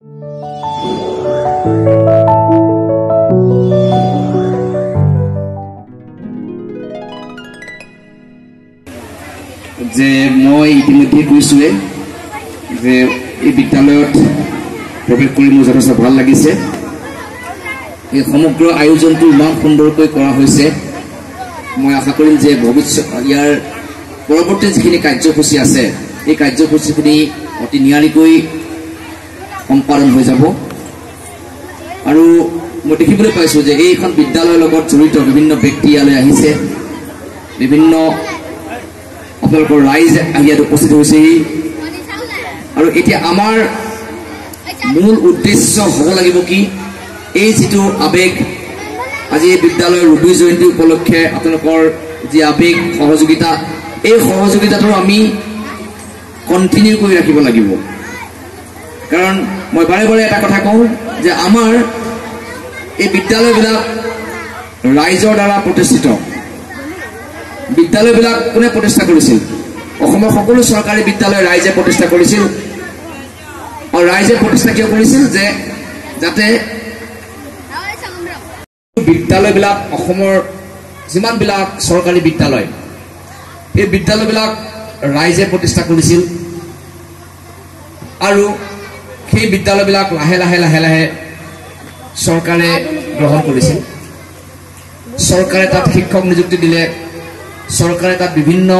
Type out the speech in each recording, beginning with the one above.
যে মই ইতিমধ্যে কৈছোৱে যে এই বিদ্যালয়ত প্ৰৱেশ কৰি মোৰ যথেষ্ট ভাল লাগিছে। এই সমগ্ৰ আয়োজনটো ইমান সুন্দৰকৈ কৰা হৈছে। মই আশা কৰিম যে ভৱিষ্যত ইয়াৰ পৰৱৰ্তী যিখিনি কাৰ্যসূচী আছে এই কাৰ্যসূচীখিনি অতি নিয়াৰিকৈ সম্পাদন হৈ যাব। আৰু মই দেখিবলৈ পাইছোঁ যে এইখন বিদ্যালয়ৰ লগত জড়িত বিভিন্ন ব্যক্তি ইয়ালৈ আহিছে, বিভিন্ন আপোনালোকৰ ৰাইজ আহি ইয়াত উপস্থিত হৈছেহি। আৰু এতিয়া আমাৰ মূল উদ্দেশ্য হ'ব লাগিব কি, এই যিটো আৱেগ আজি এই বিদ্যালয়ৰ ৰবি জয়ন্তী উপলক্ষে আপোনালোকৰ যি আৱেগ সহযোগিতা, এই সহযোগিতাটো আমি কণ্টিনিউ কৰি ৰাখিব লাগিব। কাৰণ মই বাৰে বাৰে এটা কথা কওঁ যে আমাৰ এই বিদ্যালয়বিলাক ৰাইজৰ দ্বাৰা প্ৰতিষ্ঠিত। বিদ্যালয়বিলাক কোনে প্ৰতিষ্ঠা কৰিছিল? অসমৰ সকলো চৰকাৰী বিদ্যালয় ৰাইজে প্ৰতিষ্ঠা কৰিছিল। আৰু ৰাইজে প্ৰতিষ্ঠা কিয় কৰিছিল? যে যাতে বিদ্যালয়বিলাক অসমৰ যিমানবিলাক চৰকাৰী বিদ্যালয়, এই বিদ্যালয়বিলাক ৰাইজে প্ৰতিষ্ঠা কৰিছিল। আৰু সেই বিদ্যালয়বিলাক লাহে লাহে লাহে লাহে চৰকাৰে গ্ৰহণ কৰিছিল। চৰকাৰে তাত শিক্ষক নিযুক্তি দিলে, চৰকাৰে তাত বিভিন্ন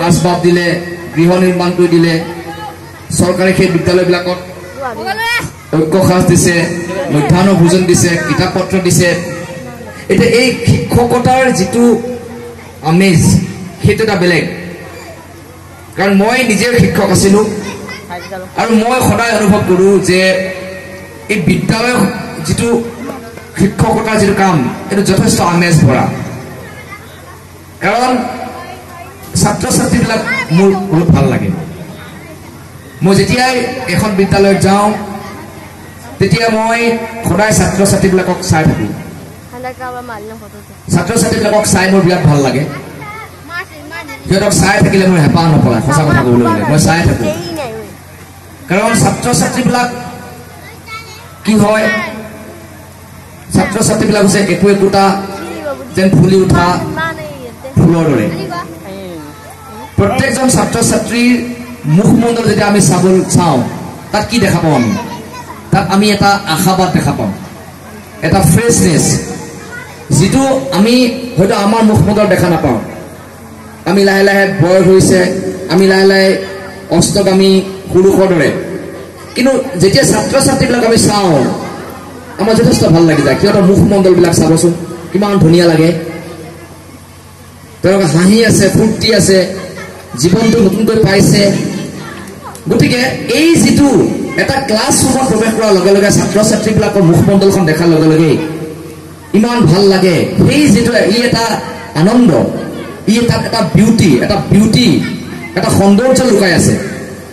আচবাব দিলে, গৃহ নিৰ্মাণ কৰি দিলে। চৰকাৰে সেই বিদ্যালয়বিলাকত ঐক্য সাজ দিছে, মধ্যাহ্ন ভোজন দিছে, কিতাপ পত্ৰ দিছে। এতিয়া এই শিক্ষকতাৰ যিটো আমেজ সেইটো এটা বেলেগ। কাৰণ মই নিজে শিক্ষক আছিলোঁ আৰু মই সদায় অনুভৱ কৰোঁ যে এই বিদ্যালয়ৰ যিটো শিক্ষকতাৰ যিটো কাম এইটো যথেষ্ট আমেজ ভৰা। কাৰণ ছাত্ৰ ছাত্ৰীবিলাক মোৰ বহুত ভাল লাগে। মই যেতিয়াই এখন বিদ্যালয়ত যাওঁ তেতিয়া মই সদায় ছাত্ৰ ছাত্ৰীবিলাকক চাই থাকোঁ। ছাত্ৰ ছাত্ৰীবিলাকক চাই মোৰ বিৰাট ভাল লাগে। সিহঁতক চাই থাকিলে মোৰ হেঁপাহ নপলায়, সঁচা কথা ক'বলৈ গ'লে মই চাই থাকোঁ। কাৰণ ছাত্ৰ ছাত্ৰীবিলাক কি হয়, ছাত্ৰ ছাত্ৰীবিলাক হৈছে একো একোটা যেন ফুলি উঠা ফুলৰ দৰে। প্ৰত্যেকজন ছাত্ৰ ছাত্ৰীৰ মুখমণ্ডল যেতিয়া আমি চাওঁ তাত কি দেখা পাওঁ? তাত আমি এটা আশাবাদ দেখা পাওঁ, এটা ফ্ৰেছনেছ, যিটো আমি হয়তো আমাৰ মুখমণ্ডল দেখা নাপাওঁ। আমি লাহে লাহে বয়স হৈছে, আমি লাহে লাহে অস্তগামী পুৰুষৰ দৰে। কিন্তু যেতিয়া ছাত্ৰ ছাত্ৰীবিলাক আমি চাওঁ আমাৰ যথেষ্ট ভাল লাগি যায়। সিহঁতৰ মুখমণ্ডলবিলাক চাবচোন কিমান ধুনীয়া লাগে। তেওঁলোকে হাঁহি আছে, ফূৰ্তি আছে, জীৱনটো নতুনকৈ পাইছে। গতিকে এই যিটো এটা ক্লাছৰুমত প্ৰৱেশ কৰাৰ লগে লগে ছাত্ৰ ছাত্ৰীবিলাকৰ মুখমণ্ডলখন দেখাৰ লগে লগেই ইমান ভাল লাগে। সেই যিটো ই এটা আনন্দ, ই এটা বিউটি, এটা সৌন্দৰ্য লুকাই আছে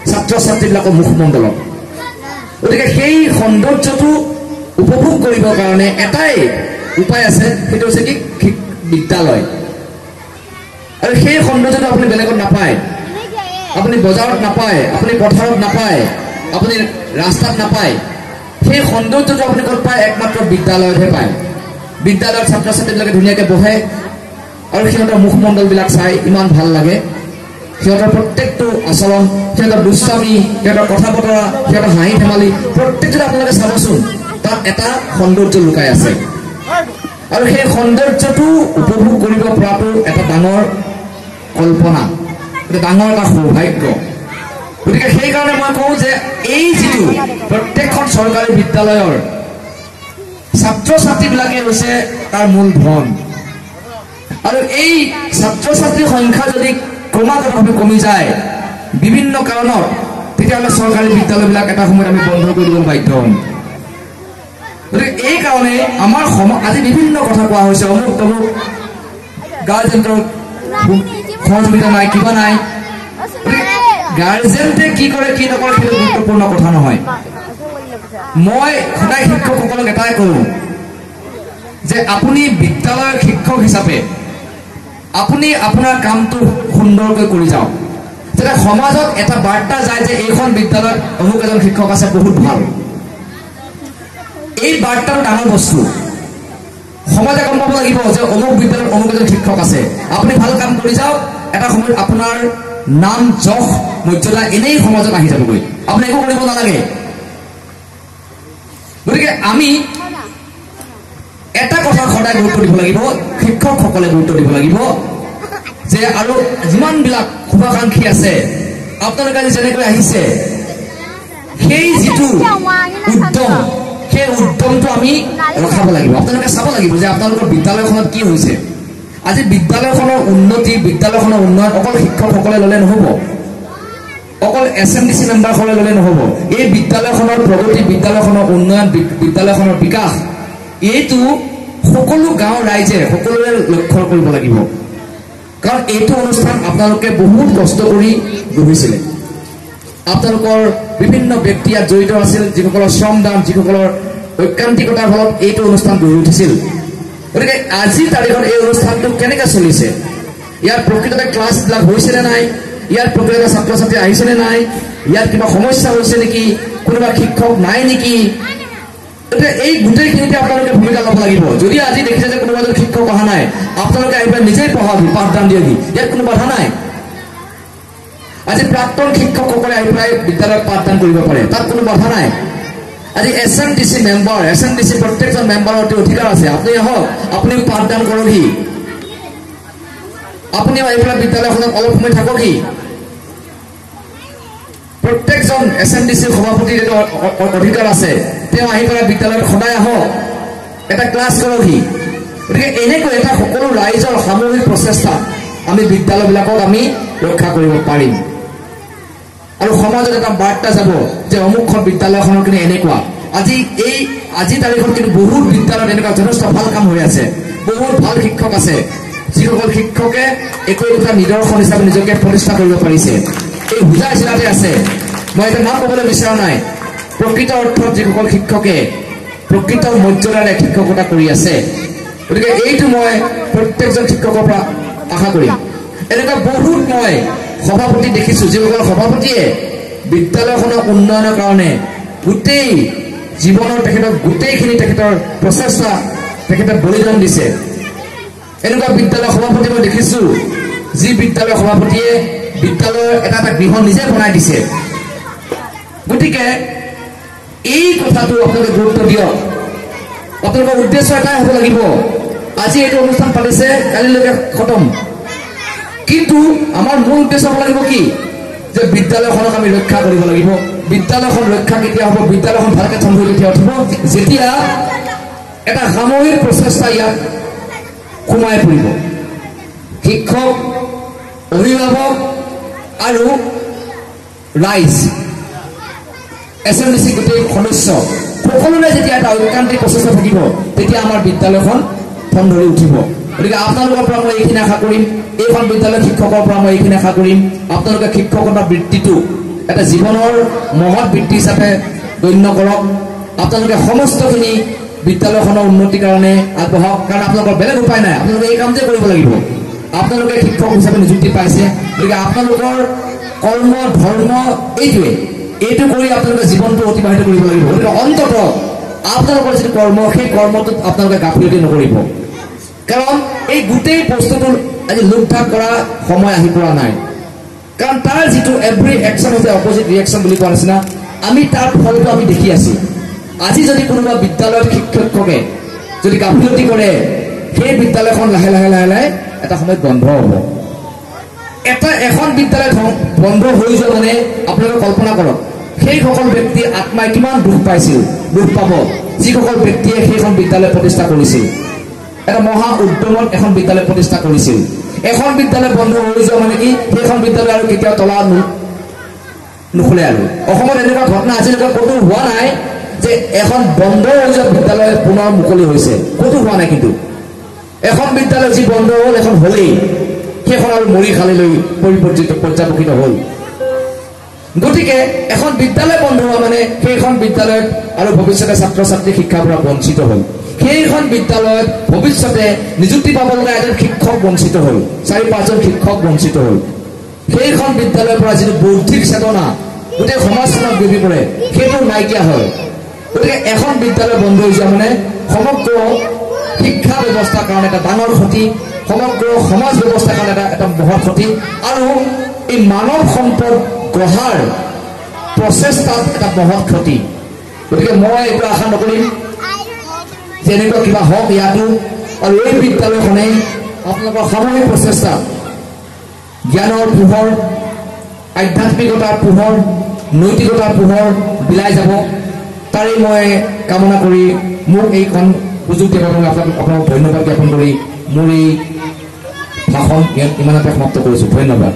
ছাত্ৰ ছাত্ৰীবিলাকৰ মুখমণ্ডলত। গতিকে সেই সৌন্দৰ্যটো উপভোগ কৰিবৰ কাৰণে এটাই উপায় আছে, সেইটো হৈছে কি বিদ্যালয়। আৰু সেই সৌন্দৰ্যটো আপুনি বেলেগত নাপায়, আপুনি বজাৰত নাপায়, আপুনি পথাৰত নাপায়, আপুনি ৰাস্তাত নাপায়। সেই সৌন্দৰ্যটো আপুনি ক'ত পায়? একমাত্ৰ বিদ্যালয়তহে পায়। বিদ্যালয়ত ছাত্ৰ ছাত্ৰীবিলাকে ধুনীয়াকৈ বহে আৰু সিহঁতৰ মুখমণ্ডলবিলাক চাই ইমান ভাল লাগে। সিহঁতৰ প্ৰত্যেকটো আচৰণ, সিহঁতৰ দুষ্টামি, সিহঁতৰ কথা বতৰা, সিহঁতৰ হাঁহি ধেমালি, প্ৰত্যেকটো আপোনালোকে চাবচোন তাত এটা সৌন্দৰ্য লুকাই আছে। আৰু সেই সৌন্দৰ্যটো উপভোগ কৰিব পৰাটো এটা ডাঙৰ কল্পনা, এটা ডাঙৰ এটা সৌভাগ্য। গতিকে সেইকাৰণে মই কওঁ যে এই যিটো প্ৰত্যেকখন চৰকাৰী বিদ্যালয়ৰ ছাত্ৰ ছাত্ৰীবিলাকে হৈছে তাৰ মূল ধন। আৰু এই ছাত্ৰ ছাত্ৰীৰ সংখ্যা যদি ক্ৰমাগতভাৱে কমি যায় বিভিন্ন কাৰণত, তেতিয়াহ'লে চৰকাৰী বিদ্যালয়বিলাক এটা সময়ত আমি বন্ধ কৰি দিব বাধ্য হ'ম। গতিকে এই কাৰণে আমাৰ আজি বিভিন্ন কথা কোৱা হৈছে, অমুক তমুক গাৰ্জেনৰ সহযোগিতা নাই, কিবা নাই। গাৰ্জেনে কি কৰে কি নকৰে সেইটো গুৰুত্বপূৰ্ণ কথা নহয়। মই সদায় শিক্ষকসকলক এটাই কওঁ যে আপুনি বিদ্যালয়ৰ শিক্ষক হিচাপে আপুনি আপোনাৰ কামটো সুন্দৰকৈ কৰি যাওক, যেটা সমাজত এটা বাৰ্তা যায় যে এইখন বিদ্যালয়ত অমুক এজন শিক্ষক আছে বহুত ভাল এই বাৰ্তাটো ডাঙৰ বস্তু সমাজে গম পাব লাগিব যে অমুক বিদ্যালয়ত অমুক এজন শিক্ষক আছে আপুনি ভাল কাম কৰি যাওক এটা সময়ত আপোনাৰ নাম যশ মৰ্যাদা এনেই সমাজত আহি যাবগৈ আপুনি একো কৰিব নালাগে গতিকে আমি এটা কথা সদায় গুৰুত্ব দিব লাগিব শিক্ষকসকলে গুৰুত্ব দিব লাগিব যে আৰু যিমানবিলাক শুভাকাংক্ষী আছে আপোনালোকে আজি যেনেকৈ আহিছে সেই যিটো উদ্যম সেই উদ্যমটো আমি ৰখাব লাগিব আপোনালোকে চাব লাগিব যে আপোনালোকৰ বিদ্যালয়খনত কি হৈছে আজি বিদ্যালয়খনৰ উন্নতি বিদ্যালয়খনৰ উন্নয়ন অকল শিক্ষকসকলে ল'লে নহ'ব অকল SMDC মেম্বাৰসকলে ল'লে নহ'ব এই বিদ্যালয়খনৰ প্ৰগতি বিদ্যালয়খনৰ উন্নয়ন বিদ্যালয়খনৰ বিকাশ এইটো সকলো গাঁও ৰাইজে সকলোৱে লক্ষ্য কৰিব লাগিব কাৰণ এইটো অনুষ্ঠান আপোনালোকে বহুত কষ্ট কৰি গঢ়িছিলে আপোনালোকৰ বিভিন্ন ব্যক্তি ইয়াত জড়িত আছিল যিসকলৰ শ্ৰমদান যিসকলৰ ঐকান্তিকতাৰ ফলত এইটো অনুষ্ঠান গঢ়ি উঠিছিল গতিকে আজি তাৰিখত এই অনুষ্ঠানটো কেনেকৈ চলিছে ইয়াৰ প্ৰকৃততে ক্লাছবিলাক হৈছেনে নাই ইয়াৰ প্ৰকৃততে ছাত্ৰ ছাত্ৰী আহিছেনে নাই ইয়াত কিবা সমস্যা হৈছে নেকি কোনোবা শিক্ষক নাই নেকি এই গোটেইখিনিতে আপোনালোকে ভূমিকা ল'ব লাগিব যদি আজি দেখিছে যে কোনোবা এজন শিক্ষক অহা নাই আপোনালোকে আহি পেলাই নিজেই পঢ়াবি পাঠদান দিয়হি ইয়াত কোনো বাধা নাই আজি প্ৰাক্তন শিক্ষকসকলে আহি পেলাই বিদ্যালয়ত পাঠদান কৰিব পাৰে তাত কোনো বাধা নাই আজি SMDC মেম্বাৰ SMDC প্ৰত্যেকজন মেম্বাৰৰ অধিকাৰ আছে আপুনি আহক আপুনি পাঠদান কৰকহি আপুনি আহি পেলাই বিদ্যালয়খনত অলপ সময় থাককহি প্ৰত্যেকজন SMDC সভাপতিৰ অধিকাৰ আছে তেওঁ আহি পেলাই বিদ্যালয়ত সদায় আহক এটা ক্লাছ কৰকহি গতিকে এনেকৈ এটা সকলো ৰাইজৰ সামূহিক প্ৰচেষ্টা আমি বিদ্যালয়বিলাকক আমি ৰক্ষা কৰিব পাৰিম আৰু সমাজত এটা বাৰ্তা যাব যে অমুকখন বিদ্যালয়খনৰ কিন্তু এনেকুৱা আজি তাৰিখত কিন্তু বহুত বিদ্যালয়ত এনেকুৱা যথেষ্ট ভাল কাম হৈ আছে বহুত ভাল শিক্ষক আছে যিসকল শিক্ষকে একো একোটা নিদৰ্শন হিচাপে নিজকে প্ৰতিষ্ঠা কৰিব পাৰিছে এই বুজাৰ জিলাতে আছে মই এটা নাম ক'বলৈ বিচৰা নাই প্ৰকৃত অৰ্থত যিসকল শিক্ষকে প্ৰকৃত মৰ্যাদাৰে শিক্ষকতা কৰি আছে গতিকে এইটো মই প্ৰত্যেকজন শিক্ষকৰ পৰা আশা কৰিম এনেকুৱা বহুত মই সভাপতি দেখিছোঁ যিসকল সভাপতিয়ে বিদ্যালয়খনৰ উন্নয়নৰ কাৰণে গোটেই জীৱনৰ তেখেতৰ গোটেইখিনি তেখেতৰ প্ৰচেষ্টা তেখেতে বলিদান দিছে এনেকুৱা বিদ্যালয় সভাপতি মই দেখিছোঁ যি বিদ্যালয় সভাপতিয়ে বিদ্যালয়ৰ এটা গৃহ নিজে বনাই দিছে গতিকে এই কথাটো আপোনালোকে গুৰুত্ব দিয়ক আপোনালোকৰ উদ্দেশ্য এটাই হ'ব লাগিব আজি এইটো অনুষ্ঠান পাতিছে কালিলৈকে খতম কিন্তু আমাৰ মূল উদ্দেশ্য হ'ব লাগিব কি যে বিদ্যালয়খনক আমি ৰক্ষা কৰিব লাগিব বিদ্যালয়খন ৰক্ষা কেতিয়া হ'ব বিদ্যালয়খন ভালকৈ চম্ভালি কেতিয়া উঠিব যেতিয়া এটা সামূহিক প্ৰচেষ্টা ইয়াত সোমাই পৰিব শিক্ষক অভিভাৱক আৰু ৰাইজ SMDC গোটেই সদস্য সকলোৰে যেতিয়া এটা ঐকান্তিক প্ৰচেষ্টা থাকিব তেতিয়া আমাৰ বিদ্যালয়খন ঠন ধৰি উঠিব গতিকে আপোনালোকৰ পৰা মই এইখিনি আশা কৰিম এইখন বিদ্যালয়ৰ শিক্ষকৰ পৰা মই এইখিনি আশা কৰিম আপোনালোকে শিক্ষকতাৰ বৃত্তিটো এটা জীৱনৰ মহৎ বৃত্তি হিচাপে গণ্য কৰক আপোনালোকে সমস্তখিনি বিদ্যালয়খনৰ উন্নতিৰ কাৰণে আগবঢ়াওক কাৰণ আপোনালোকৰ বেলেগ উপায় নাই আপোনালোকে এই কামটোৱে কৰিব লাগিব আপোনালোকে শিক্ষক হিচাপে নিযুক্তি পাইছে গতিকে আপোনালোকৰ কৰ্ম ধৰ্ম এইটো কৰি আপোনালোকে জীৱনটো অতিবাহিত কৰিব লাগিব গতিকে অন্ততঃ আপোনালোকৰ যিটো কৰ্ম সেই কৰ্মটোত আপোনালোকে গাফিলতি নকৰিব কাৰণ এই গোটেই বস্তুটো আজি লোকভাগ কৰা সময় আহি পৰা নাই কাৰণ তাৰ যিটো এভৰি একশ্যন হৈছে অপজিট ৰিয়েকশ্যন বুলি কোৱা নিচিনা আমি তাৰ ফলটো আমি দেখি আছোঁ আজি যদি কোনোবা বিদ্যালয়ত শিক্ষকে যদি গাফিলতি কৰে সেই বিদ্যালয়খন লাহে লাহে লাহে লাহে এটা সময়ত বন্ধ হ'ব এখন বিদ্যালয় বন্ধ হৈ যোৱা মানে আপোনালোকে কল্পনা কৰক সেইসকল ব্যক্তি আত্মাই কিমান দুখ পাইছিল দুখ পাব যিসকল ব্যক্তিয়ে সেইখন বিদ্যালয় প্ৰতিষ্ঠা কৰিছিল এটা মহা উদ্যমত এখন বিদ্যালয় প্ৰতিষ্ঠা কৰিছিল এখন বিদ্যালয় বন্ধ হৈ যোৱা মানে কি সেইখন বিদ্যালয় আৰু কেতিয়াও তলা নুখুলে আৰু অসমত এনেকুৱা ঘটনা আজিলৈকে ক'তো হোৱা নাই যে এখন বন্ধ হৈ যোৱা বিদ্যালয় পুনৰ মুকলি হৈছে ক'তো হোৱা নাই কিন্তু এখন বিদ্যালয় যি বন্ধ হ'ল এখন হ'লেই সেইখন আৰু মৰি খালিলৈ পৰ্যাপক্ষিত হ'ল গতিকে এখন বিদ্যালয় বন্ধ হোৱা মানে সেইখন বিদ্যালয়ত আৰু ভৱিষ্যতে ছাত্ৰ ছাত্ৰী শিক্ষাৰ পৰা বঞ্চিত হ'ল সেইখন বিদ্যালয়ত ভৱিষ্যতে নিযুক্তি পাব লগা এজন শিক্ষক বঞ্চিত হ'ল ৪-৫জন শিক্ষক বঞ্চিত হ'ল সেইখন বিদ্যালয়ৰ পৰা যিটো বৌদ্ধিক চেতনা গোটেই সমাজখনত বিয়পি পৰে সেইটো নাইকিয়া হয় গতিকে এখন বিদ্যালয় বন্ধ হৈ যোৱা মানে সমগ্ৰ শিক্ষা ব্যৱস্থাৰ কাৰণে এটা ডাঙৰ ক্ষতি সমগ্ৰ সমাজ ব্যৱস্থাৰ কাৰণে এটা মহৎ ক্ষতি আৰু এই মানৱ সম্পদ গঢ়াৰ প্ৰচেষ্টাত এটা মহৎ ক্ষতি গতিকে মই এইটো আশা নকৰিম যে এনেকুৱা কিবা হওক ইয়াতো আৰু এই বিদ্যালয়খনে আপোনালোকৰ সামূহিক প্ৰচেষ্টা জ্ঞানৰ পোহৰ আধ্যাত্মিকতাৰ পোহৰ নৈতিকতাৰ পোহৰ বিলাই যাব তাৰে মই কামনা কৰি মোক এইখন সুযোগ দিয়াৰ বাবে আপোনাক ধন্যবাদ জ্ঞাপন কৰি মোৰ এই ভাষণ ইমানতে সমাপ্ত কৰিছোঁ ধন্যবাদ